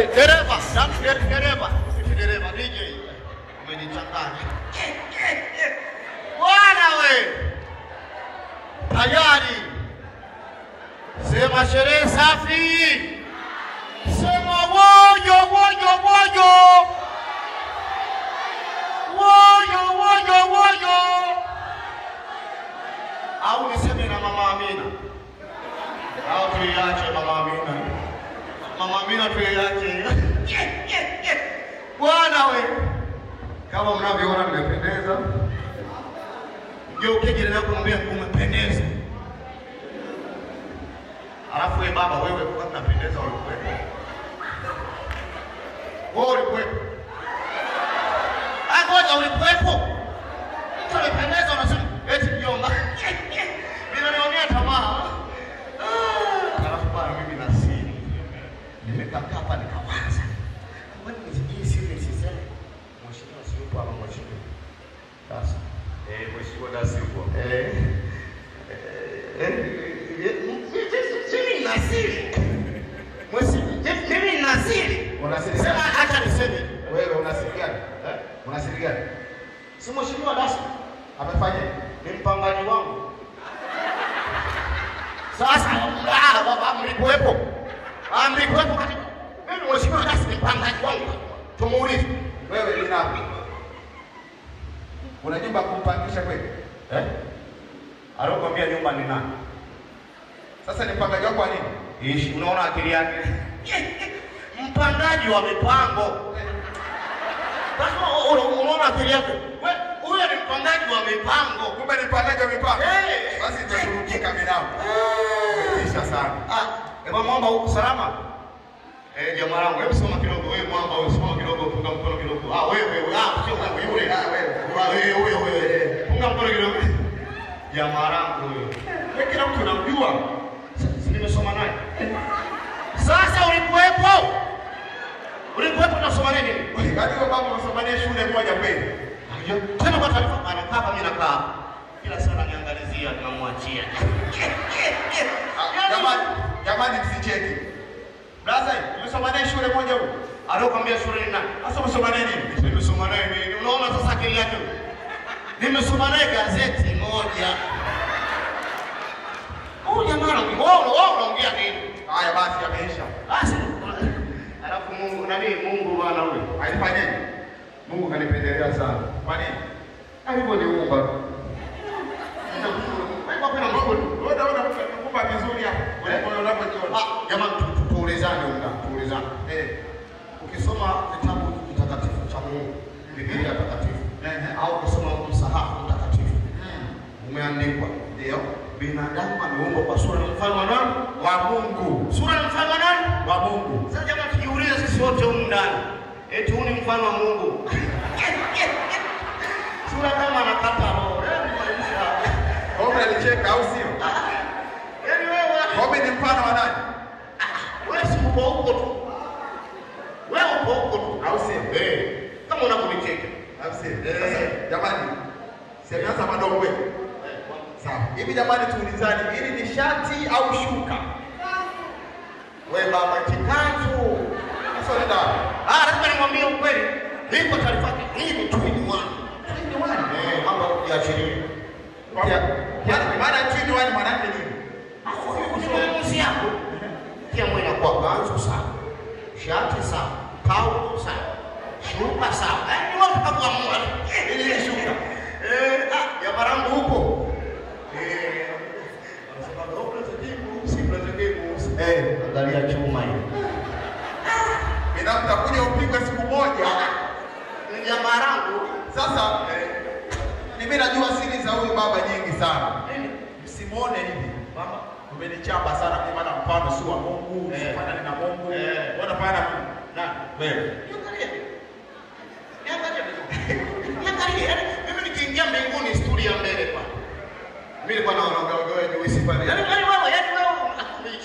dereva, dereva DJ. Umenichanganya. Bwana we. Tayari. Sema sherehe safi. Sema woyo. Au niseme na Mama Amina. Au tuiache Mama Amina. Mama Amina tuiache. Bwana we. Kama mnavyoona nimependeza. Mgeuke jirani yako mwambie umependeza. Alafu wewe baba wewe kwa unapendeza ulikuwepo. Wewe ulikuwepo. Ngoja ulikuwepo. Unapendeza unasema eti mjomba. Bila nionea tamaa. Alafu bwana mimi na siri. Nimekaa hapa nikawaza. Kwani hii siri siseme? Mheshimiwa siupo ama mheshimiwa? Sasa mheshimiwa dasi yupo. Mimi nasiri. Unasiri gani? Acha niseme. Wewe unasiri gani? Unasiri gani? Si mheshimiwa dasi amefanya ni mpangaji wangu. Sasa baba mlikuwepo. Mlikuwepo katika. Mimi mheshimiwa dasi ni mpangaji wangu. Tumuulize. Wewe ni nani? Una nyumba kumpangisha kweli? Alokuambia nyumba ni nani? Sasa ni mpangaji wako wa nini? Ishi, unaona akili yake. Mpangaji wa mipango. Sasa unaona akili yake. Wewe huyo ni mpangaji wa mipango. Kumbe ni mpangaji wa mipango. Basi tutarudika milango. Kisha sana. Eba mwamba huko salama? Jamaa wangu, hebu soma kidogo wewe mwamba, wewe soma kidogo, punga mkono kidogo. Wewe, sio wewe yule. Wewe. Punga mkono kidogo. Jamaa wangu wewe. Wewe kila mtu anamjua. Nimesoma naye. Sasa ulikuwepo? Ulikuwepo unasoma nini? Unajua baba unasoma naye shule moja kweli. Tena kwa taarifa anakaa mimi nakaa. Kila sana niangalizia tunamwachia. Jamani msicheke. Brother, umesoma naye shule moja huko? Alokuambia shule ni nani? Sasa umesoma naye nini? Nimesoma naye nini? Unaona sasa akili yake. Nimesoma naye gazeti moja. Jamaa unaongea nini? Haya basi yameisha. Basi. Alafu Mungu bwana wewe. Alifanyaje? Mungu kanipendelea sana. Kwa nini? Hivyo ni Mungu. Wewe kuna Mungu. Wewe unakumba vizuri hapo. Wewe unapojiona. Jamaa tuulizane tuulizane. Ukisoma kitabu kitakatifu cha Mungu, Biblia takatifu, au kusoma msahafu mtakatifu. Umeandikwa ndio binadamu ameumbwa kwa sura na mfano wa nani? Wa Mungu. Sura na mfano wa nani? Wa Mungu. Sasa jamaa tujiulize sisi wote humu ndani. Eti huu ni mfano wa Mungu. Sura kama anakata roho. Wewe unalicheka au sio? Yaani wewe ni mfano wa nani? Wewe si uko huko tu. Wewe uko huko tu au sio? Kama unakunicheka. Au sio? Sasa jamani. Sianza madogo wewe. Sawa. Hivi jamani tuulizane, hili ni shati au shuka? Wewe baba kikanzu. Sasa nenda. Lazima nimwambie ukweli. Niko taarifa hii ni twin one. Mambo ya chini. Maana twin one maana yake nini? Sio yako. Kia mwana kwa kanzu sawa. Shati sawa. Taulo sawa. Shuka sawa. Ni wapi kama mwa? Ili shuka. Ya marangu huko. Angalia chuma hiyo. Binafsi kuja upigwe siku moja. Ni jamaa langu. Sasa mimi najua siri za huyu baba nyingi sana. Msimuone hivi. Mama, umenichapa sana kwa maana mfano si wa Mungu, usifanane na Mungu. Unafanya nani? Wewe. Niangalie. Mimi nikiingia mbinguni studio ya mbele kwa. Mimi nilikuwa naona wewe ni usifanye. Yaani wewe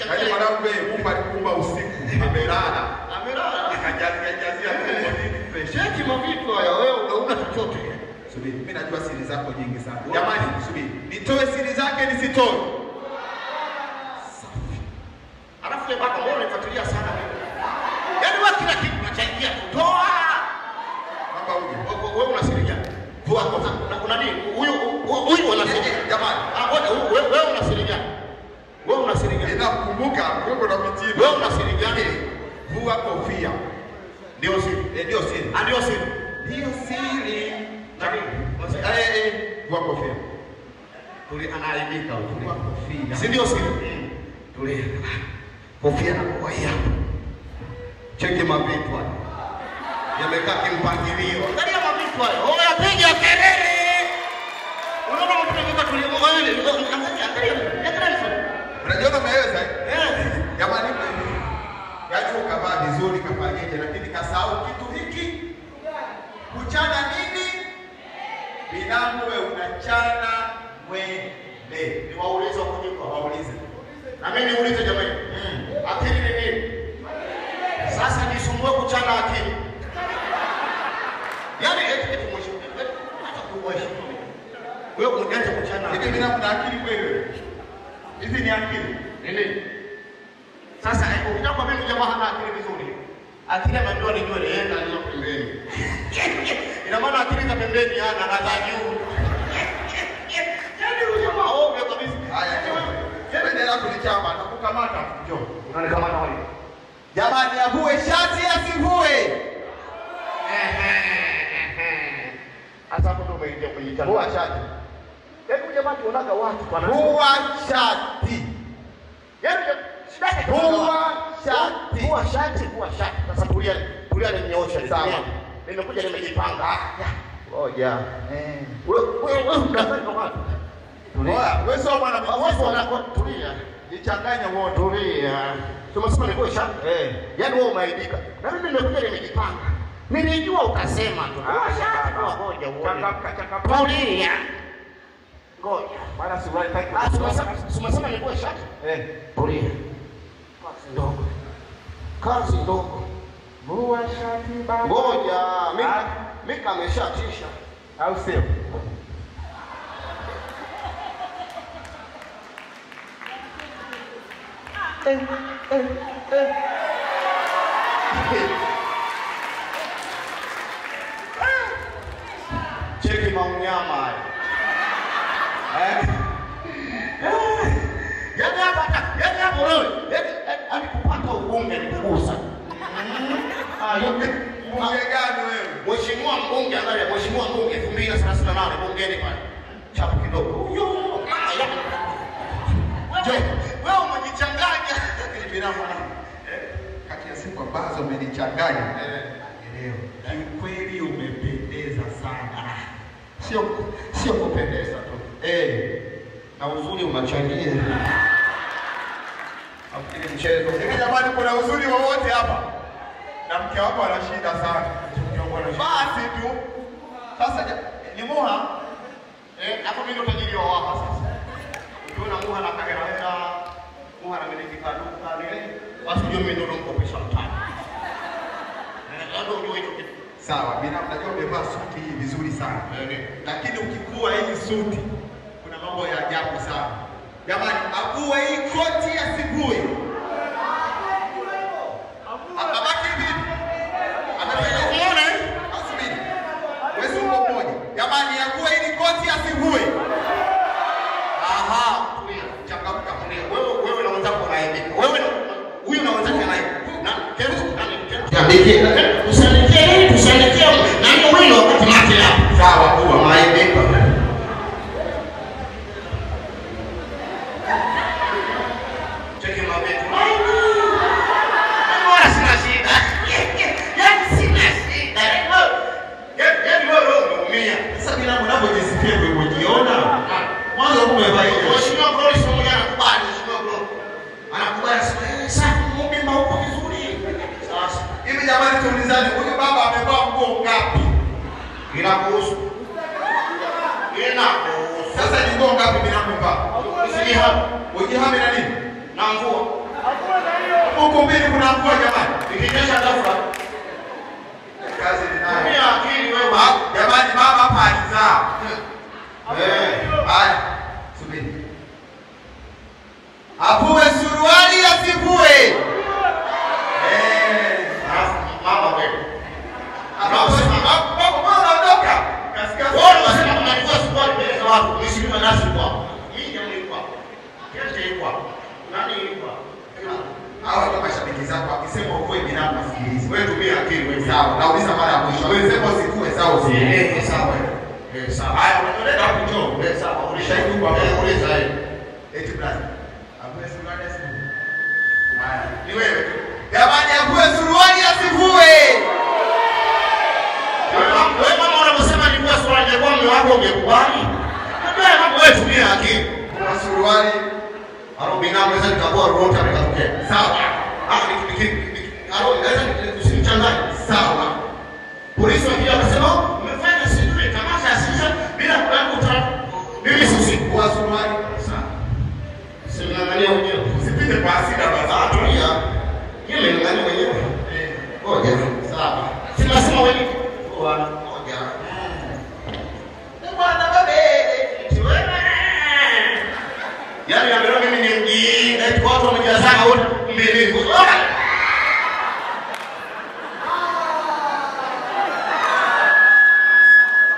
Yaani mwanangu wewe Mungu alikumba usiku. Amelala. Akajazia cheki mavitu haya wewe unaona chochote. Subiri, mimi najua siri zako nyingi sana. Jamani, subiri. Nitoe siri zake nisitoe. Safi. Alafu baba mbona unafuatilia sana wewe? Yaani wewe Kumbuka, wewe unapitia. Wewe unasiri gani? Vua kofia. Ndio siri. Ndio siri. Ndio siri. Ndio siri. Nani? Vua kofia. Tuli anaaibika Vua kofia. Si ndio siri? Tuli kofia na kwa hapo. Cheki mavitu haya. Yamekaa kimpangilio. Angalia mavitu haya. Oh, yapiga kelele. Unaona mtu anataka tulimwele. Angalia. Unajua umeweza? Jamani, yaani ukavaa vizuri kafanyeje, lakini kasahau kitu hiki. Kuchana nini? Binamu wewe unachana mwele. Niwaulize kujibu, Waulize. na mimi niulize jamani. Akili ni nini? Sasa nisumbue kuchana akili. Yaani eti mheshimiwa. Hata kuheshimu. Wewe unaanza kuchana. Hivi binamu na akili kweli? Hivi ni akili? Nini? Sasa ukitaka kwa mimi jamaa hana akili vizuri. Akili ambayo ni nywele yenda hizo pembeni. Ina maana akili za pembeni hana na za juu. Yaani huyo jamaa ovyo kabisa. Haya, endelea kunichamba na kukamata. Njoo. Unanikamata wapi? Jamani, avue shati asivue. Hata hapo ndio umeingia kwenye chama. Vua shati. Hebu jamaa tuonaga watu bwana. Vua shati. Yaani shati. Vua shati. Vua shati, vua shati. Sasa tulia ninyosha sawa. Nimekuja nimejipanga. Ngoja. Wewe unafanya kama wapi? Wewe sio mwana Watu wanakuwa tulia. Jichanganya wote. Tulia. Tumesema ni kwa shati. Yaani wewe umeaibika. Na mimi nimekuja nimejipanga. Nilijua utasema tu. Ngoja uone. Changamka. Tulia. Ngoja. Maana suruali taki. Tumesema ni kwa shati. Tulia. Kazi ndogo. Vua shati baba. Ngoja. Mika ameshatisha. Au sio? Cheki maunyama haya. Yaani hapo wewe. Yaani kupata ubunge ni kugusa. Mbunge gani wewe? Mheshimiwa mbunge angalia, mheshimiwa mbunge 2038 bungeni pale. Chapu kidogo. Huyo wewe umejichanganya. Binamu kati ya siku ambazo umenichanganya. Leo kiukweli umependeza sana. Sio kupendeza tu. Na uzuri unachangia. Afikiri mchezo. Hivi jamani, kuna uzuri wowote hapa? Na mke wako ana shida sana. Basi tu. Sasa ni Muha. Hapo mimi ndo tajiri wa hapa sasa. Ukiona Muha na kamera hela, Muha na miliki duka lile, basi ndio mimi ndo namkopesha mtaani. Ndio ndio hicho kitu. Sawa, binamu najua umevaa suti hii vizuri sana. Lakini ukikua hii suti kuna mambo ya ajabu sana. Jamani, avue hii koti asivue. Abaki vipi? Unaona? Asubiri. Wewe uko mmoja. Jamani, avue hii koti asivue. Aha, tulia. Changamka tulia. Wewe na wenzako wanaibika. Wewe huyu na wenzake anaibika. Na Tusanikie na ndio wewe wakati mate hapo. Sawa, huwa Maibika. Cheki mabetu. Mbona sina shida? Yaani sina shida. Yaani wewe umeumia. Sasa binamu unapojisifia wewe umejiona? Mwanzo umevaa hiyo. Mheshimiwa Glory sio mmoja anakubali, Mheshimiwa Glory. Anakubali sasa. Sasa mbimba uko vizuri. Sasa Hivi jamani, tuulizane, huyu baba amevaa nguo ngapi? inakuhusu. Sasa ni nguo ngapi binamu vaa? Usijihami. Ujihami na nini? Na nguo. Huko mbili kuna nguo jamani. Ikinyesha ghafla. Kazi ni nayo. Tumia akili wewe. Jamani, mama hapa alizaa. Haya. Subiri. Avue suruali asivue. Mama wewe. Unaondoka. Kasikasi. Wewe unasema unajua sport mbele za watu. Mheshimiwa nasi kwa. Mimi ndio nilikuwa. Kete ilikuwa. Nani ilikuwa? Hawa ndio mashabiki zako, akisema ukoe binadamu asikilize. Wewe tumia akili wewe sawa. Nauliza mara ya mwisho. Wewe sema usikue sawa usiende. Sawa. Sawa. Haya unaenda hapo njoo. Sawa. Ulishaidu kwa uliza yeye. Eti brother. Abue suruali asivue. Haya. Ni wewe tu. Jamani abue suruali asivue. Wewe mama unasema ni kwa suruali kwa mume wako ungekubali? Ndio mambo wewe tumia akili. Kwa suruali Arobina mweza nikakuwa rota nikatokea. Sawa. Usimchanganye. Sawa. Polisi wakija wakasema umefanya sijui tamasha asisha bila kulangu mimi sisi kwa suruali. Sawa. Usimngangania mwenyewe. Usipite kwa hasira basi. Tulia. Yeye ngangania mwenyewe. Ngoja. Sawa. Sinasema wewe. Ngoja. Bwana babe. Yaani ambaye mimi ni mjinga, watu wamejazana wote mbele.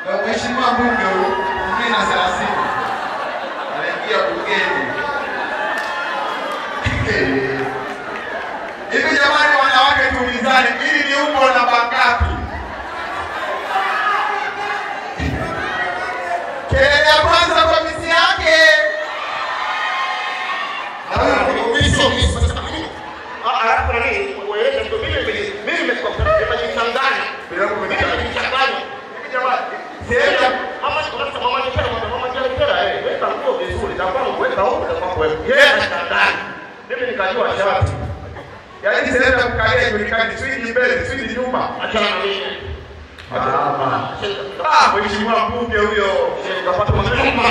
Na mheshimiwa mbunge huyu, 2030. Anaingia bungeni. Hivi jamani wanawake tuulizane, ili ni umbo na bangapi? Kelele ya kwanza kwa misi yake. Yaani sehemu ya kukalia julikani, swidi mbele, swidi nyuma. Achana na mimi. Mheshimiwa mbunge huyo. Kapata maneno.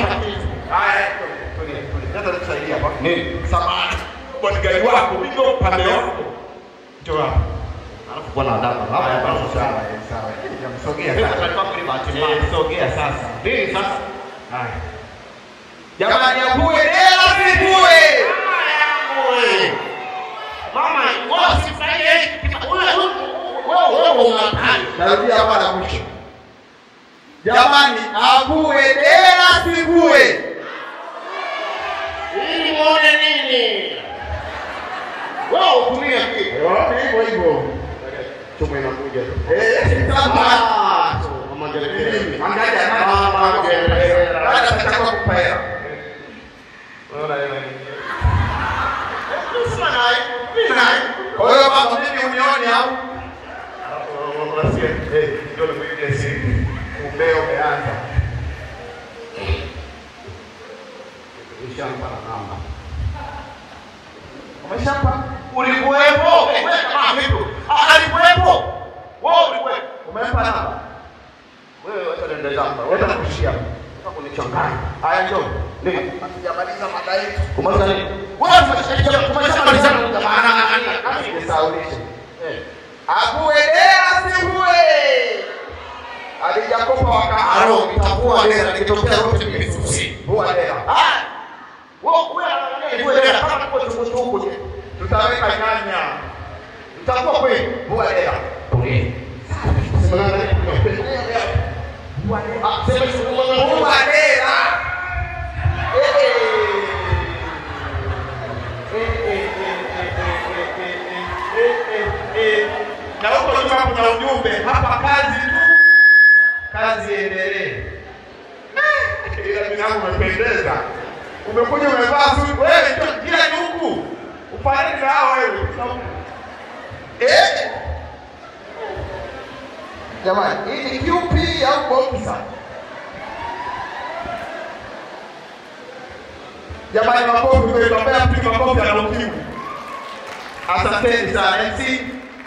Haya, ndio tusaidia hapa. Nini? Samahani. Bodyguard wako, ndio pande wako. Ndio hapo. Alafu bwana adabu. Hapa hapa sawa, sawa. Jamsogea sasa. Sogea sasa. Nini sasa? Haya. Jamani abue dela sibue. Mama, wewe usifanye wewe unataka. Narudia hapa na mwisho. Jamani abue dela sibue. Hii muone nini? Wao tumia kitu. Hivyo hivyo. Chuma inakuja. Sasa. Mama ngelekea. Angalia mama ngelekea. Hata nataka kupaya. Unaona nini? Sasa naye. Kwa hiyo mama mimi unione au? Unasikia? Ndio nimekuja sisi. Umbeo umeanza. Shamba la namba. Umeshapa? Ulikuwepo? Wewe kama vipi? Alikuwepo. Wewe ulikuwepo. Umempa namba? Wewe wacha nenda zamba. Wewe utakushia. Unataka kunichanganya. Haya njoo. Nini? Hatujamaliza mada yetu. Kumaliza nini? Wewe tumeshamaliza maana nisaulishe. Akuedea sivue. Alijakopa wakaaro itakuwa dera nikitokea rote mifusi. Huwa dera. Wewe angalia dera kama kwa chunguzi huko. Tutaweka nyanya. Tutakuwa kweli. Huwa dera. Okay. Sema nani? Huwa dera. Sema huwa dera. Na huko nyuma kuna ujumbe hapa, kazi tu. Kazi endelee. Ila mimi nangu umependeza. Umekuja umevaa suti wewe kila ni huku. Ufanane nao wewe. Jamani, hii ni QP au boxer? Jamani makofi kwa sababu ya makofi ya ukimwi. Asanteni sana MC.